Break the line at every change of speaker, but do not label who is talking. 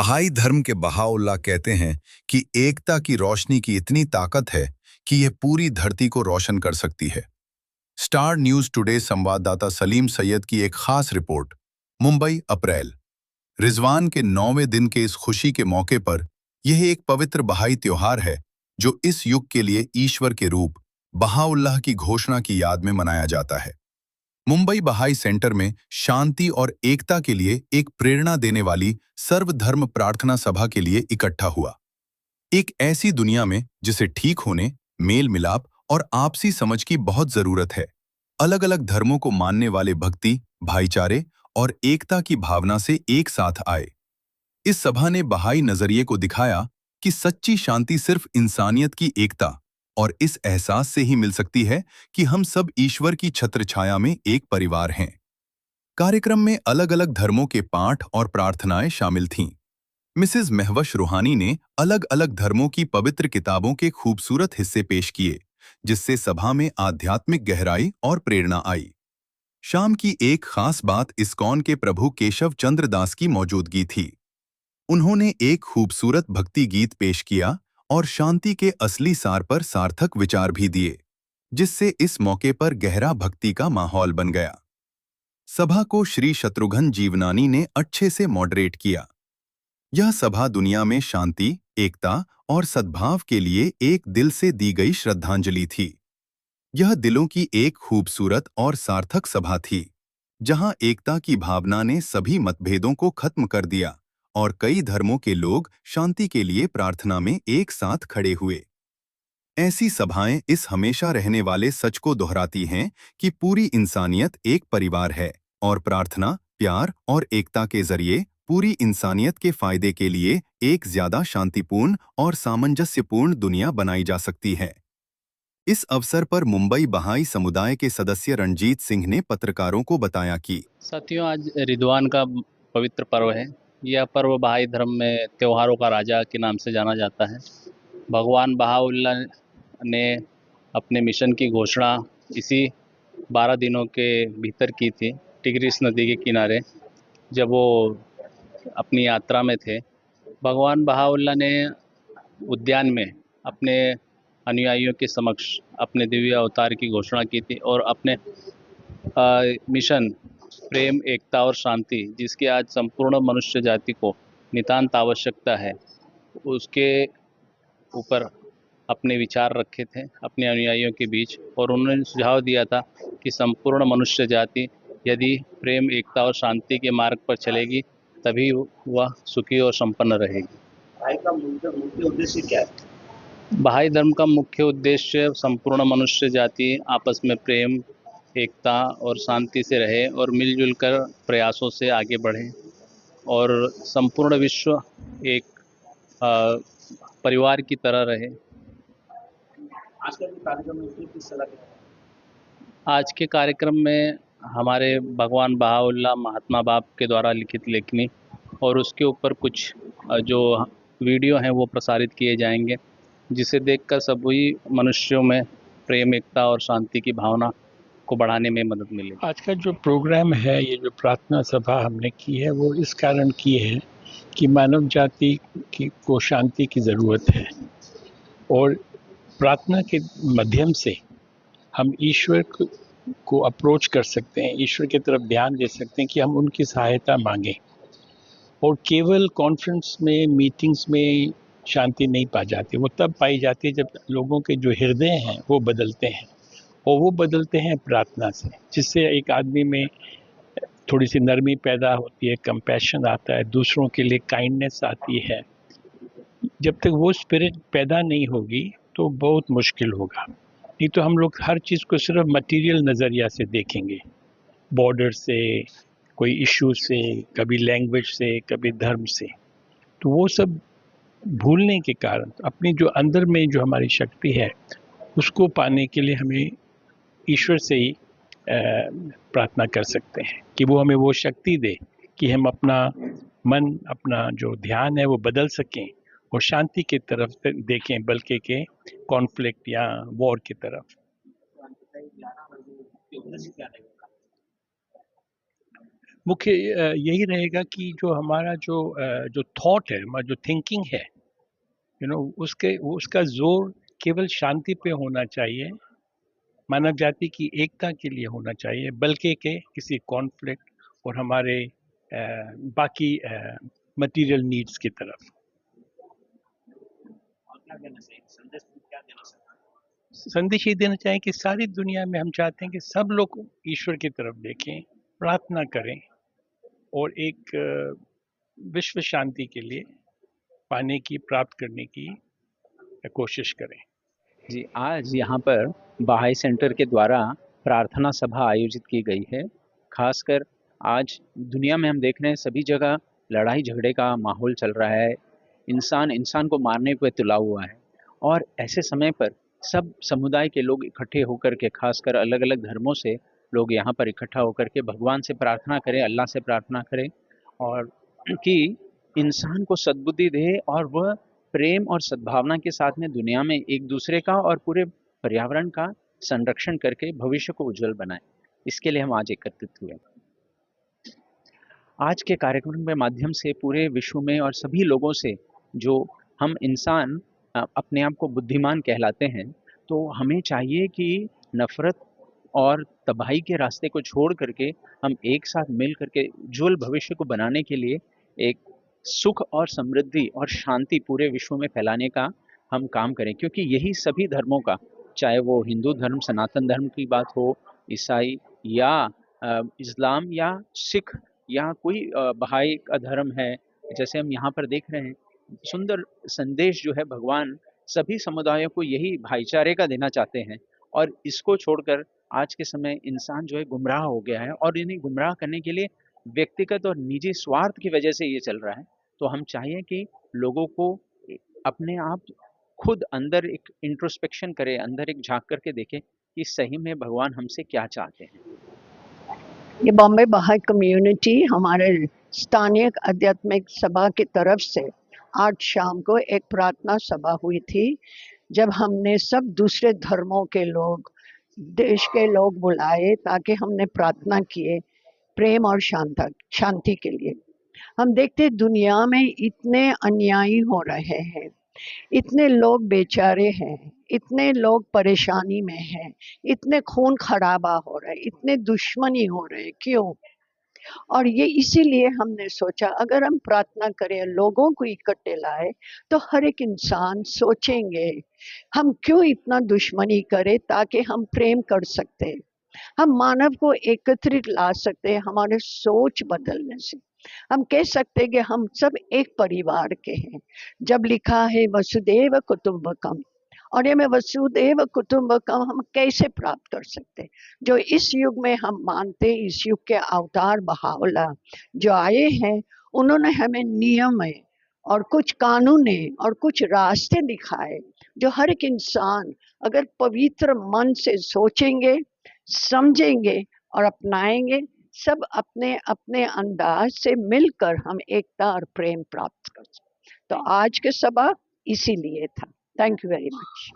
बहाई धर्म के बहाउल्लाह कहते हैं कि एकता की रोशनी की इतनी ताकत है कि यह पूरी धरती को रोशन कर सकती है। स्टार न्यूज टुडे संवाददाता सलीम सैयद की एक खास रिपोर्ट। मुंबई, अप्रैल। रिजवान के 9वें दिन के इस खुशी के मौके पर यह एक पवित्र बहाई त्योहार है जो इस युग के लिए ईश्वर के रूप बहाउल्लाह की घोषणा की याद में मनाया जाता है। मुंबई बहाई सेंटर में शांति और एकता के लिए एक प्रेरणा देने वाली सर्वधर्म प्रार्थना सभा के लिए इकट्ठा हुआ। एक ऐसी दुनिया में जिसे ठीक होने, मेल मिलाप और आपसी समझ की बहुत जरूरत है, अलग अलग धर्मों को मानने वाले भक्ति, भाईचारे और एकता की भावना से एक साथ आए। इस सभा ने बहाई नजरिए को दिखाया कि सच्ची शांति सिर्फ इंसानियत की एकता और इस एहसास से ही मिल सकती है कि हम सब ईश्वर की छत्रछाया में एक परिवार हैं। कार्यक्रम में अलग अलग धर्मों के पाठ और प्रार्थनाएं शामिल थीं। मिसेज महवश रूहानी ने अलग अलग धर्मों की पवित्र किताबों के खूबसूरत हिस्से पेश किए, जिससे सभा में आध्यात्मिक गहराई और प्रेरणा आई। शाम की एक खास बात इस्कॉन के प्रभु केशव चंद्र दास की मौजूदगी थी। उन्होंने एक खूबसूरत भक्ति गीत पेश किया और शांति के असली सार पर सार्थक विचार भी दिए, जिससे इस मौके पर गहरा भक्ति का माहौल बन गया। सभा को श्री शत्रुघ्न जीवनानी ने अच्छे से मॉडरेट किया। यह सभा दुनिया में शांति, एकता और सद्भाव के लिए एक दिल से दी गई श्रद्धांजलि थी। यह दिलों की एक खूबसूरत और सार्थक सभा थी, जहां एकता की भावना ने सभी मतभेदों को खत्म कर दिया और कई धर्मों के लोग शांति के लिए प्रार्थना में एक साथ खड़े हुए। ऐसी सभाएं इस हमेशा रहने वाले सच को दोहराती हैं कि पूरी इंसानियत एक परिवार है और प्रार्थना, प्यार और एकता के जरिए पूरी इंसानियत के फायदे के लिए एक ज्यादा शांतिपूर्ण और सामंजस्यपूर्ण दुनिया बनाई जा सकती है। इस अवसर पर मुंबई बहाई समुदाय के सदस्य रणजीत सिंह ने पत्रकारों को बताया कि
साथियों, आज रिदवान का पवित्र पर्व है। यह पर्व बहाई धर्म में त्योहारों का राजा के नाम से जाना जाता है। भगवान बहाउल्लाह ने अपने मिशन की घोषणा इसी 12 दिनों के भीतर की थी, टिग्रिस नदी के किनारे, जब वो अपनी यात्रा में थे। भगवान बहाउल्लाह ने उद्यान में अपने अनुयायियों के समक्ष अपने दिव्य अवतार की घोषणा की थी और अपने मिशन प्रेम, एकता और शांति, जिसकी आज संपूर्ण मनुष्य जाति को नितांत आवश्यकता है, उसके ऊपर अपने विचार रखे थे अपने अनुयायियों के बीच। और उन्होंने सुझाव दिया था कि संपूर्ण मनुष्य जाति यदि प्रेम, एकता और शांति के मार्ग पर चलेगी तभी वह सुखी और संपन्न रहेगी।
भाई का मुख्य उद्देश्य क्या है?
बहाई धर्म का मुख्य उद्देश्य संपूर्ण मनुष्य जाति आपस में प्रेम, एकता और शांति से रहे और मिलजुल कर प्रयासों से आगे बढ़े और संपूर्ण विश्व एक परिवार की तरह रहे।
आज का जो कार्यक्रम है उसमें किस तरह
आज के कार्यक्रम में हमारे भगवान बहाउल्लाह महात्मा बाप के द्वारा लिखित लेखनी और उसके ऊपर कुछ जो वीडियो हैं वो प्रसारित किए जाएंगे, जिसे देखकर सभी मनुष्यों में प्रेम, एकता और शांति की भावना को बढ़ाने में मदद मिलेगी।
आज का जो प्रोग्राम है, ये जो प्रार्थना सभा हमने की है, वो इस कारण की है कि मानव जाति को शांति की ज़रूरत है और प्रार्थना के माध्यम से हम ईश्वर को अप्रोच कर सकते हैं, ईश्वर की तरफ ध्यान दे सकते हैं कि हम उनकी सहायता मांगें। और केवल कॉन्फ्रेंस में, मीटिंग्स में शांति नहीं पा जाती, वो तब पाई जाती है जब लोगों के जो हृदय हैं वो बदलते हैं, और वो बदलते हैं प्रार्थना से, जिससे एक आदमी में थोड़ी सी नरमी पैदा होती है, कंपैशन आता है, दूसरों के लिए काइंडनेस आती है। जब तक वो स्पिरिट पैदा नहीं होगी तो बहुत मुश्किल होगा। नहीं तो हम लोग हर चीज़ को सिर्फ मटेरियल नज़रिया से देखेंगे, बॉर्डर से, कोई इशू से, कभी लैंग्वेज से, कभी धर्म से। तो वो सब भूलने के कारण अपनी जो अंदर में जो हमारी शक्ति है उसको पाने के लिए हमें ईश्वर से ही प्रार्थना कर सकते हैं कि वो हमें वो शक्ति दे कि हम अपना मन, अपना जो ध्यान है वो बदल सकें और शांति की तरफ देखें, बल्कि के कॉन्फ्लिक्ट या वॉर की तरफ। मुख्य यही रहेगा कि जो हमारा जो थॉट है, हमारा जो थिंकिंग है, उसका जोर केवल शांति पे होना चाहिए, मानव जाति की एकता के लिए होना चाहिए, बल्कि के किसी कॉन्फ्लिक्ट और हमारे बाकी मटेरियल नीड्स की तरफ।
और क्या कहना चाहिए, संदेश में क्या देना चाहते हैं?
संदेश ये देना चाहें कि सारी दुनिया में हम चाहते हैं कि सब लोग ईश्वर की तरफ देखें, प्रार्थना करें और एक विश्व शांति के लिए प्राप्त करने की कोशिश करें।
जी, आज यहाँ पर बहाई सेंटर के द्वारा प्रार्थना सभा आयोजित की गई है। खासकर आज दुनिया में हम देख रहे हैं सभी जगह लड़ाई झगड़े का माहौल चल रहा है, इंसान को मारने पे तुला हुआ है और ऐसे समय पर सब समुदाय के लोग इकट्ठे होकर के, खासकर अलग अलग धर्मों से लोग यहाँ पर इकट्ठा होकर के भगवान से प्रार्थना करें, अल्लाह से प्रार्थना करें और कि इंसान को सद्बुद्धि दे और वह प्रेम और सद्भावना के साथ में दुनिया में एक दूसरे का और पूरे पर्यावरण का संरक्षण करके भविष्य को उज्जवल बनाए। इसके लिए हम आज एकत्रित हुए। आज के कार्यक्रम के माध्यम से पूरे विश्व में और सभी लोगों से, जो हम इंसान अपने आप को बुद्धिमान कहलाते हैं, तो हमें चाहिए कि नफरत और तबाही के रास्ते को छोड़ करके हम एक साथ मिल करके उज्जवल भविष्य को बनाने के लिए एक सुख और समृद्धि और शांति पूरे विश्व में फैलाने का हम काम करें, क्योंकि यही सभी धर्मों का, चाहे वो हिंदू धर्म, सनातन धर्म की बात हो, ईसाई या इस्लाम या सिख या कोई बहाई का धर्म है, जैसे हम यहाँ पर देख रहे हैं, सुंदर संदेश जो है भगवान सभी समुदायों को यही भाईचारे का देना चाहते हैं। और इसको छोड़कर आज के समय इंसान जो है गुमराह हो गया है और इन्हें गुमराह करने के लिए व्यक्तिगत और निजी स्वार्थ की वजह से ये चल रहा है। तो हम चाहिए कि लोगों को अपने आप खुद अंदर एक इंट्रोस्पेक्शन करे, अंदर एक झांक करके देखे कि सही में भगवान हमसे क्या चाहते हैं।
ये बॉम्बे बहाई कम्युनिटी हमारे स्थानीय आध्यात्मिक सभा की तरफ से आज शाम को एक प्रार्थना सभा हुई थी, जब हमने सब दूसरे धर्मों के लोग, देश के लोग बुलाए ताकि हमने प्रार्थना किए प्रेम और शांति के लिए। हम देखते दुनिया में इतने अन्यायी हो रहे हैं, इतने लोग बेचारे हैं, इतने लोग परेशानी में हैं, इतने खून खराबा हो रहा है, इतने दुश्मनी हो रहे हैं, क्यों? और ये इसीलिए हमने सोचा अगर हम प्रार्थना करें, लोगों को इकट्ठे लाए, तो हर एक इंसान सोचेंगे हम क्यों इतना दुश्मनी करें, ताकि हम प्रेम कर सकते, हम मानव को एकत्रित ला सकते हैं हमारे सोच बदलने से। हम कह सकते हैं कि हम सब एक परिवार के हैं। जब लिखा है वसुदेव कुटुंबकम, और ये में वसुदेव कुटुंबकम हम कैसे प्राप्त कर सकते, जो इस युग में हम मानते, इस युग के अवतार बहाउल्लाह जो आए हैं, उन्होंने हमें नियम है और कुछ कानून है और कुछ रास्ते दिखाए, जो हर एक इंसान अगर पवित्र मन से सोचेंगे, समझेंगे और अपनाएंगे, सब अपने अपने अंदाज से मिलकर हम एकता और प्रेम प्राप्त कर सकते। तो आज के सभा इसीलिए था। Thank you very much.